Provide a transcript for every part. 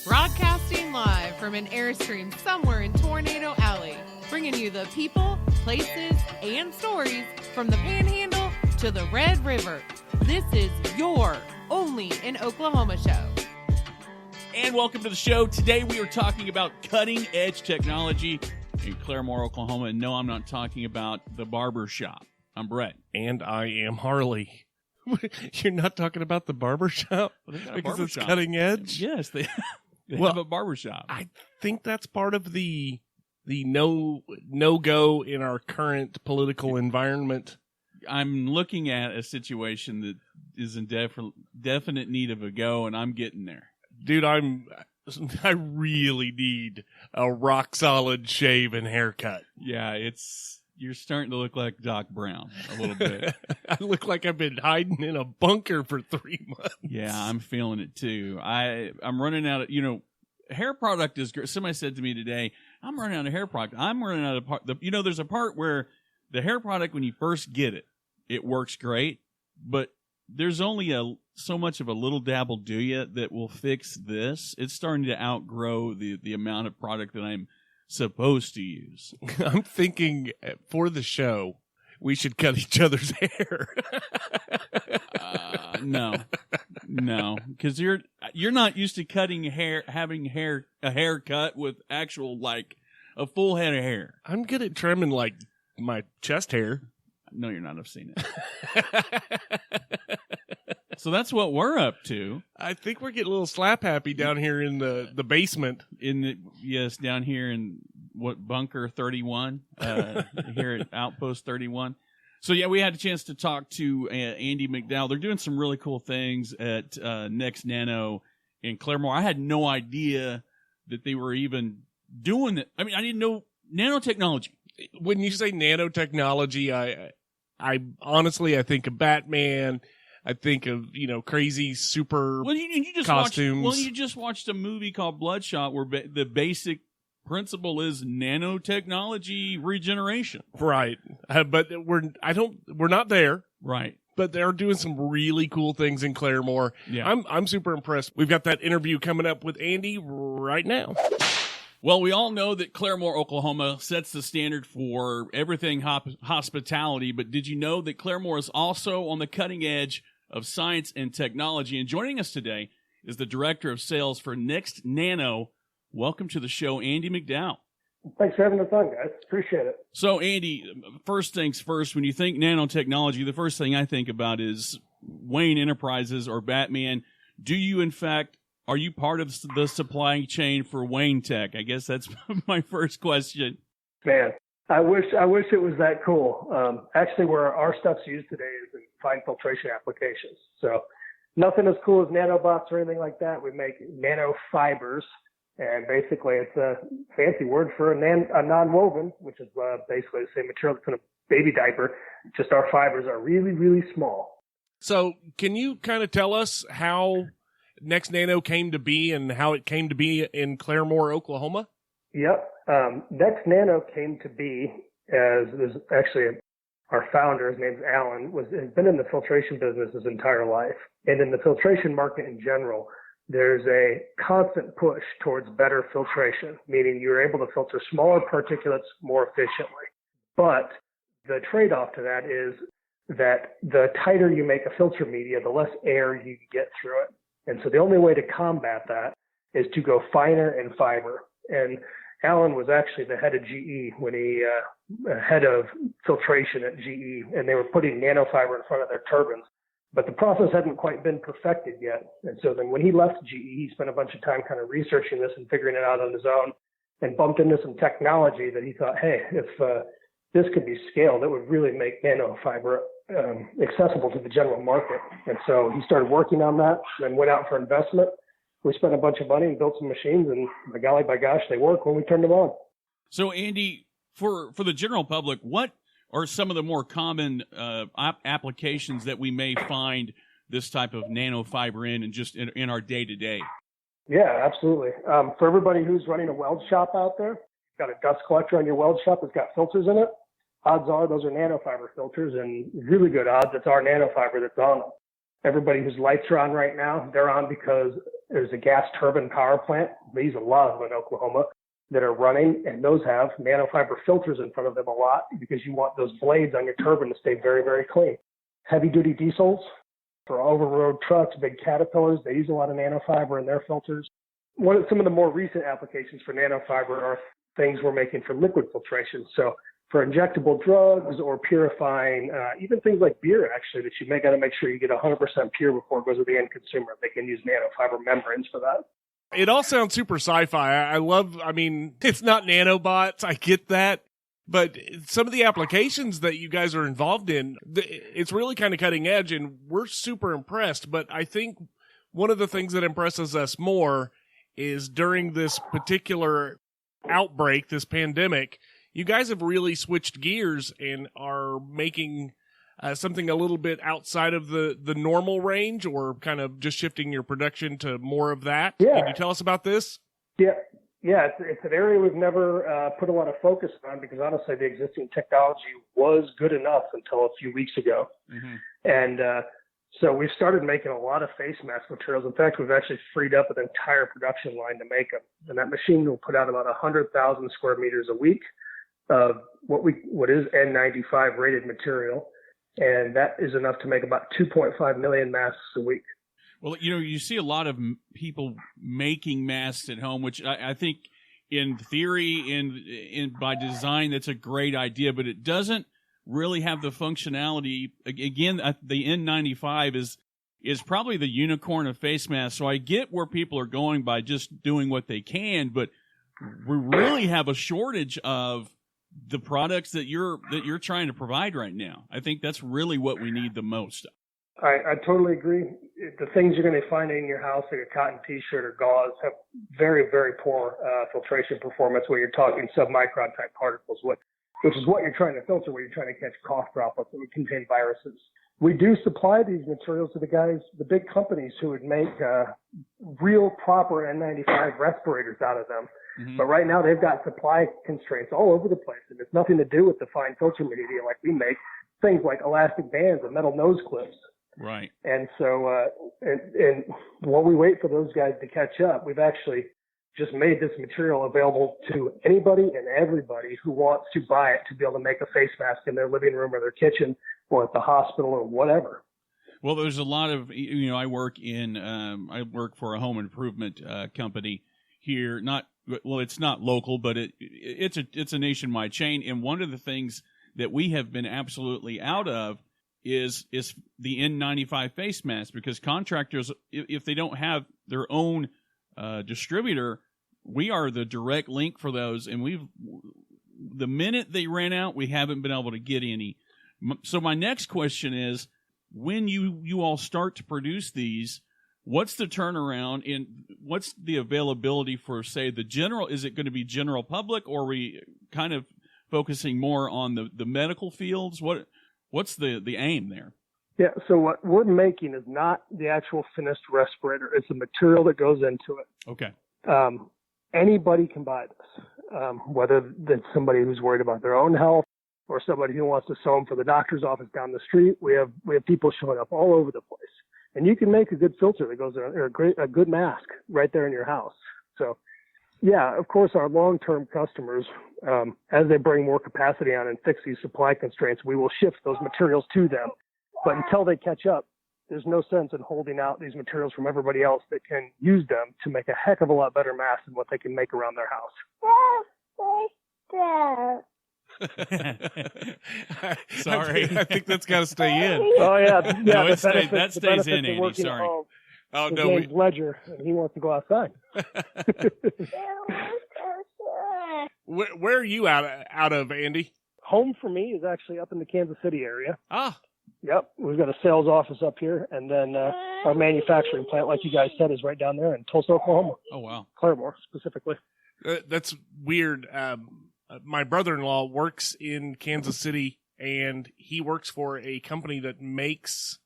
Broadcasting live from an Airstream somewhere in Tornado Alley, bringing you the people, places, and stories from the Panhandle to the Red River. This is your Only in Oklahoma show. And welcome to the show. Today we are talking about cutting-edge technology in Claremore, Oklahoma. And no, I'm not talking about the barber shop. I'm Brett. And I am Harley. You're not talking about the barber shop? Well, because it's cutting edge? Yes, they have a barber shop. I think that's part of the no-go in our current political environment. I'm looking at a situation that is in definite need of a go, and I'm getting there. Dude, I really need a rock-solid shave and haircut. Yeah, you're starting to look like Doc Brown a little bit. I look like I've been hiding in a bunker for 3 months. Yeah, I'm feeling it too. I'm running out of, hair product is great. Somebody said to me today, I'm running out of hair product. I'm running out of part. There's a part where the hair product, when you first get it, it works great, but there's only so much of a little dabble do ya that will fix this. It's starting to outgrow the amount of product that I'm supposed to use. I'm thinking for the show, we should cut each other's hair. No, because you're not used to cutting hair, having a haircut with actual like a full head of hair. I'm good at trimming like my chest hair. No, you're not. I've seen it. So that's what we're up to. I think we're getting a little slap happy down here in the basement. Down here in Bunker 31, here at Outpost 31. So yeah, we had a chance to talk to Andy McDowell. They're doing some really cool things at Nxtnano in Claremore. I had no idea that they were even doing it. I mean, I didn't know nanotechnology. When you say nanotechnology, I honestly, I think of Batman. I think of, crazy super costumes. You just watched a movie called Bloodshot where the basic principle is nanotechnology regeneration. Right. But we're not there. Right. But they're doing some really cool things in Claremore. Yeah. I'm super impressed. We've got that interview coming up with Andy right now. Well, we all know that Claremore, Oklahoma sets the standard for everything hospitality, but did you know that Claremore is also on the cutting edge of science and technology? And joining us today is the Director of Sales for Nxtnano. Welcome to the show, Andy McDowell. Thanks for having us on, guys. Appreciate it. So, Andy, first things first, when you think nanotechnology, the first thing I think about is Wayne Enterprises or Batman. Are you part of the supply chain for Wayne Tech? I guess that's my first question. Man, I wish it was that cool. Actually, where our stuff's used today is in fine filtration applications. So nothing as cool as nanobots or anything like that. We make nanofibers, and basically it's a fancy word for a non-woven, which is basically the same material that's in a baby diaper. Just our fibers are really, really small. So can you kind of tell us how Nxtnano came to be and how it came to be in Claremore, Oklahoma? Yep. Nxtnano came to be as there's actually our founder, his name's Alan, has been in the filtration business his entire life. And in the filtration market in general, there's a constant push towards better filtration, meaning you're able to filter smaller particulates more efficiently. But the trade-off to that is that the tighter you make a filter media, the less air you can get through it. And so the only way to combat that is to go finer in fiber. And Alan was actually the head of GE when he head of filtration at GE, and they were putting nanofiber in front of their turbines. But the process hadn't quite been perfected yet. And so then when he left GE, he spent a bunch of time kind of researching this and figuring it out on his own, and bumped into some technology that he thought, hey, if this could be scaled, it would really make nanofiber accessible to the general market. And so he started working on that, then went out for investment. We spent a bunch of money and built some machines, and by golly, by gosh, they work when we turned them on. So, Andy, for the general public, what are some of the more common applications that we may find this type of nanofiber in and just in our day-to-day? Yeah, absolutely. For everybody who's running a weld shop out there, got a dust collector on your weld shop that's got filters in it, odds are those are nanofiber filters, and really good odds it's our nanofiber that's on them. Everybody whose lights are on right now, they're on because there's a gas turbine power plant. They use a lot of them in Oklahoma that are running, and those have nanofiber filters in front of them a lot because you want those blades on your turbine to stay very, very clean. Heavy-duty diesels for over-road trucks, big Caterpillars, they use a lot of nanofiber in their filters. Some of the more recent applications for nanofiber are things we're making for liquid filtration. So for injectable drugs or purifying, even things like beer, actually, that you may got to make sure you get 100% pure before it goes to the end consumer. They can use nanofiber membranes for that. It all sounds super sci-fi. It's not nanobots. I get that. But some of the applications that you guys are involved in, it's really kind of cutting edge, and we're super impressed. But I think one of the things that impresses us more is during this particular outbreak, this pandemic, you guys have really switched gears and are making something a little bit outside of the normal range, or kind of just shifting your production to more of that. Yeah. Can you tell us about this? Yeah, it's an area we've never put a lot of focus on because honestly, the existing technology was good enough until a few weeks ago. Mm-hmm. And so we've started making a lot of face mask materials. In fact, we've actually freed up an entire production line to make them. And that machine will put out about 100,000 square meters a week of what is N95 rated material. And that is enough to make about 2.5 million masks a week. Well, you see a lot of people making masks at home, which I think in theory and by design, that's a great idea, but it doesn't really have the functionality. Again, the N95 is probably the unicorn of face masks. So I get where people are going by just doing what they can, but we really have a shortage of the products that you're trying to provide right now. I think that's really what we need the most. I totally agree. The things you're going to find in your house, like a cotton T-shirt or gauze, have very, very poor filtration performance where you're talking submicron type particles, which is what you're trying to filter when you're trying to catch cough droplets that would contain viruses. We do supply these materials to the big companies who would make real proper N95 respirators out of them. Mm-hmm. But right now they've got supply constraints all over the place, and it's nothing to do with the fine filter media like we make. Things like elastic bands and metal nose clips. Right. And so, and while we wait for those guys to catch up, we've actually just made this material available to anybody and everybody who wants to buy it to be able to make a face mask in their living room or their kitchen or at the hospital or whatever. Well, there's a lot of, I work for a home improvement company here. It's not local, but it's a nationwide chain. And one of the things that we have been absolutely out of is the N95 face mask, because contractors, if they don't have their own distributor, we are the direct link for those, and the minute they ran out, we haven't been able to get any. So my next question is, when you all start to produce these, what's the turnaround and what's the availability for, say, the general? Is it going to be general public, or are we kind of focusing more on the medical fields? What's the aim there? Yeah, so what we're making is not the actual finished respirator. It's the material that goes into it. Okay. Anybody can buy this, whether that's somebody who's worried about their own health or somebody who wants to sew them for the doctor's office down the street. We have people showing up all over the place. And you can make a good filter that goes in, or a good mask right there in your house. So, yeah, of course, our long-term customers, as they bring more capacity on and fix these supply constraints, we will shift those materials to them. But until they catch up, there's no sense in holding out these materials from everybody else that can use them to make a heck of a lot better masks than what they can make around their house. Sorry, I think that's got to stay in. Oh yeah, no, that stays in, Andy. Sorry. Oh no, James Ledger, and he wants to go outside. Where are you out of, Andy? Home for me is actually up in the Kansas City area. Ah. Yep, we've got a sales office up here, and then our manufacturing plant, like you guys said, is right down there in Tulsa, Oklahoma. Oh wow, Claremore specifically. That's weird. My brother-in-law works in Kansas City, and he works for a company that makes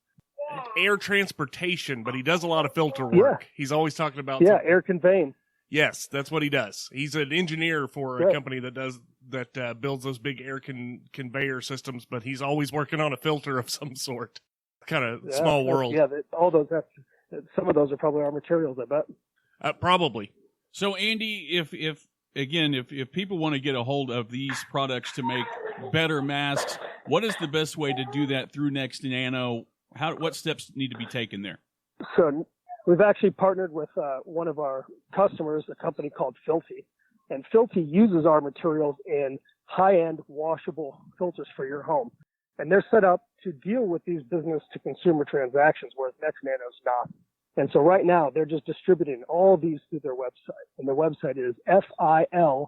air transportation, but he does a lot of filter work. Yeah. He's always talking about air conveying. Yes, that's what he does. He's an engineer for a company that builds those big air conveyor systems, but he's always working on a filter of some sort. kind of small world. Yeah, all those. Some of those are probably our materials, I bet. Probably. So, Andy, if people want to get a hold of these products to make better masks, what is the best way to do that through Nxtnano? What steps need to be taken there? So we've actually partnered with one of our customers, a company called Filti. And Filti uses our materials in high-end washable filters for your home. And they're set up to deal with these business-to-consumer transactions, whereas Nxtnano's not. And so right now, they're just distributing all these through their website. And their website is Filti,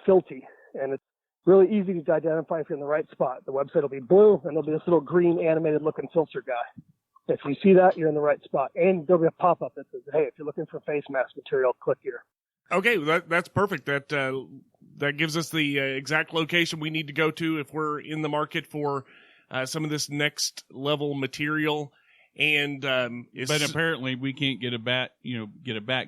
Filti. And it's really easy to identify if you're in the right spot. The website will be blue, and there'll be this little green animated-looking filter guy. If you see that, you're in the right spot. And there'll be a pop-up that says, hey, if you're looking for face mask material, click here. Okay, that's perfect. That gives us the exact location we need to go to if we're in the market for some of this next level material. And but apparently we can't get a bat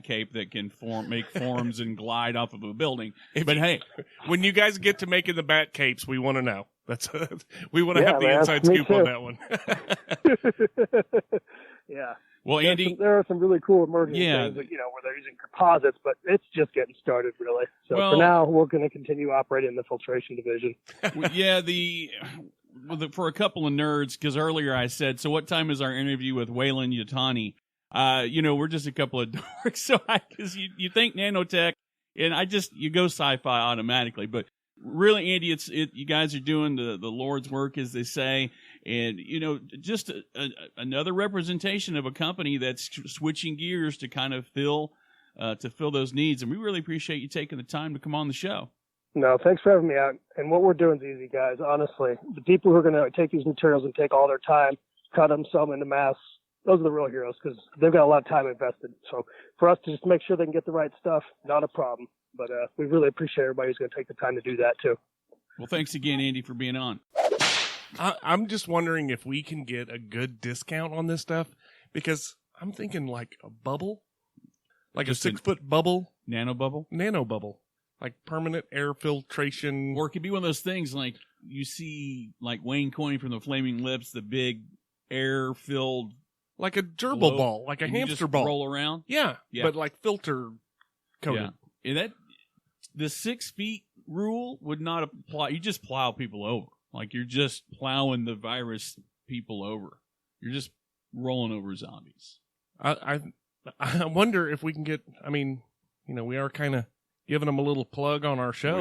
cape that can make forms and glide off of a building. But hey, when you guys get to making the bat capes, we want to know. We want to have the inside scoop on that one. Yeah. Well, Andy, there are some really cool emerging things, where they're using composites, but it's just getting started, really. So for now, we're going to continue operating in the filtration division. Yeah, for a couple of nerds, because earlier I said, so what time is our interview with Waylon Yutani? We're just a couple of dorks, so because you think nanotech, and you go sci-fi automatically, but really, Andy, you guys are doing the Lord's work, as they say, and just another representation of a company that's switching gears to kind of fill those needs, and we really appreciate you taking the time to come on the show. No, thanks for having me out. And what we're doing is easy, guys. Honestly, the people who are going to take these materials and take all their time, cut them, sell them into masks, those are the real heroes because they've got a lot of time invested. So for us to just make sure they can get the right stuff, not a problem. But we really appreciate everybody who's going to take the time to do that, too. Well, thanks again, Andy, for being on. I'm just wondering if we can get a good discount on this stuff, because I'm thinking like a bubble, like just a 6-foot bubble. Nano bubble. Like permanent air filtration. Or it could be one of those things like you see like Wayne Coyne from the Flaming Lips, the big air-filled. Like a gerbil ball, like a hamster ball. Roll around? Yeah, but like filter coated. Yeah. The 6 feet rule would not apply. You just plow people over. Like you're just plowing the virus people over. You're just rolling over zombies. I wonder if we can get, we are kind of giving them a little plug on our show.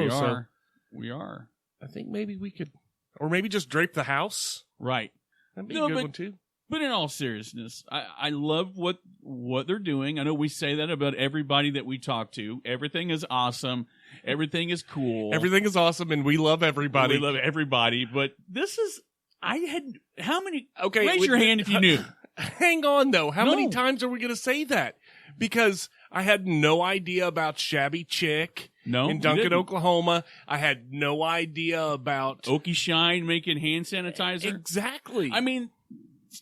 We are. I think maybe we could, or maybe just drape the house. Right. That'd be a good one too. But in all seriousness, I love what they're doing. I know we say that about everybody that we talk to. Everything is awesome. Everything is cool. Everything is awesome, and we love everybody. We love everybody. But this is, how many? Okay, raise your hand if you knew. Hang on, though. How many times are we going to say that? Because I had no idea about Shabby Chick in Duncan, Oklahoma. I had no idea about Okie Shine making hand sanitizer. Exactly.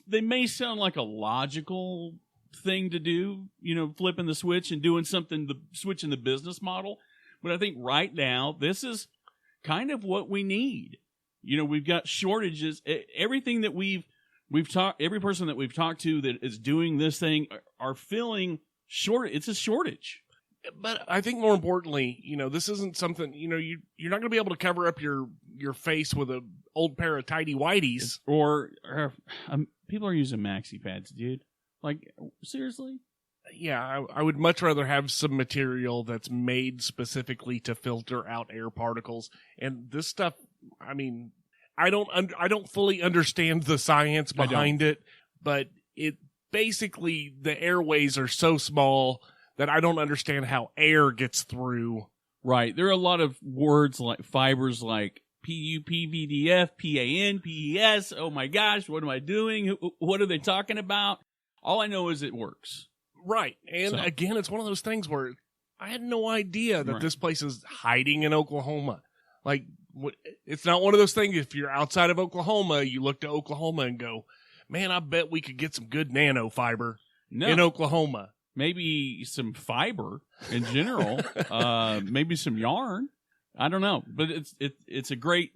They may sound like a logical thing to do, flipping the switch and doing something, switching the business model. But I think right now, this is kind of what we need. We've got shortages. Everything that we've talked, every person that we've talked to that is doing this thing are feeling short. It's a shortage. But I think more importantly, this isn't something, you're not going to be able to cover up your face with an old pair of tidy whities. Or people are using maxi pads, dude. Like, seriously? Yeah, I would much rather have some material that's made specifically to filter out air particles. And this stuff, I don't fully understand the science behind it, but it basically, the airways are so small that I don't understand how air gets through. Right. There are a lot of words like fibers like PUPVDF, PAN, PES. Oh my gosh, what am I doing? What are they talking about? All I know is it works. Right. And again, it's one of those things where I had no idea that this place is hiding in Oklahoma. Like, it's not one of those things, if you're outside of Oklahoma, you look to Oklahoma and go, man, I bet we could get some good nanofiber in Oklahoma. Maybe some fiber in general, maybe some yarn. I don't know, but it's a great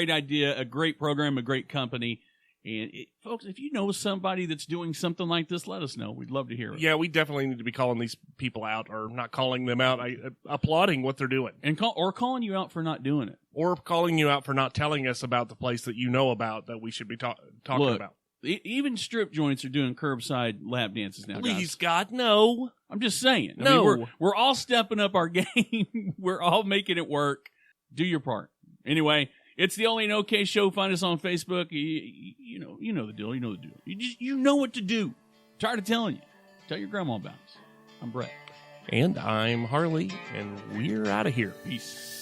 idea, a great program, a great company, And folks, if you know somebody that's doing something like this, let us know. We'd love to hear it. Yeah, we definitely need to be calling these people out, or not calling them out, applauding what they're doing. And calling you out for not doing it. Or calling you out for not telling us about the place that you know about that we should be talking about. Even strip joints are doing curbside lap dances now, Please, guys. God, no. I'm just saying. I No. mean, we're all stepping up our game. We're all making it work. Do your part. Anyway, it's the Only in OK Show. Find us on Facebook. You know the deal. You know the deal. You know what to do. Tired of telling you. Tell your grandma about us. I'm Brett. And I'm Harley, and we're out of here. Peace.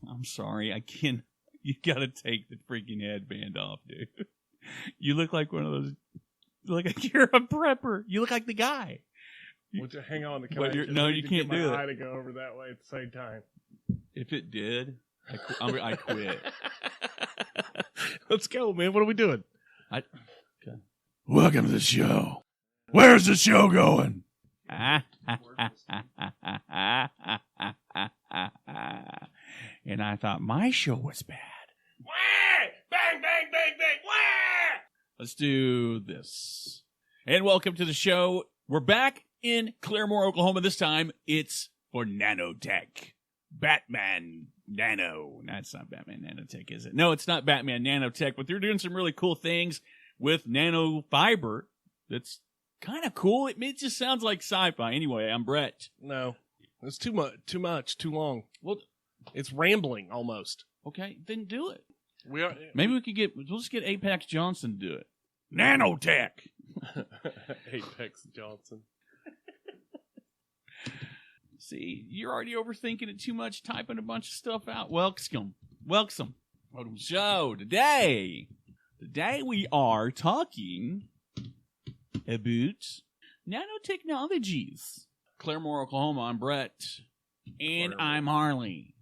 I'm sorry, I can't. You gotta take the freaking headband off, dude. You look like one of those. Like you're a prepper. You look like the guy. Hang on. No, you can't do it. To go over that way at the same time. If it did, I quit. Let's go, man. What are we doing? Okay. Welcome to the show. Where's the show going? And I thought my show was bad. Wah! Bang, bang, bang, bang. Wah! Let's do this. And welcome to the show. We're back in Claremore, Oklahoma. This time it's for nanotech. Batman Nano. That's not Batman Nanotech, is it? No, it's not Batman Nanotech, but they're doing some really cool things with nanofiber. That's kind of cool. It just sounds like sci-fi. Anyway, I'm Brett. No. It's too much, too long. Well, it's rambling almost. Okay, then do it. Maybe We'll just get Apex Johnson to do it. Nanotech. Apex Johnson. See, you're already overthinking it too much, typing a bunch of stuff out. Welcome. So today we are talking about nanotechnologies. Claremore, Oklahoma. I'm Brett, and I'm Harley.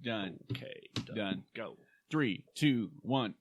Done. Okay, Done. Go. 3, 2, 1.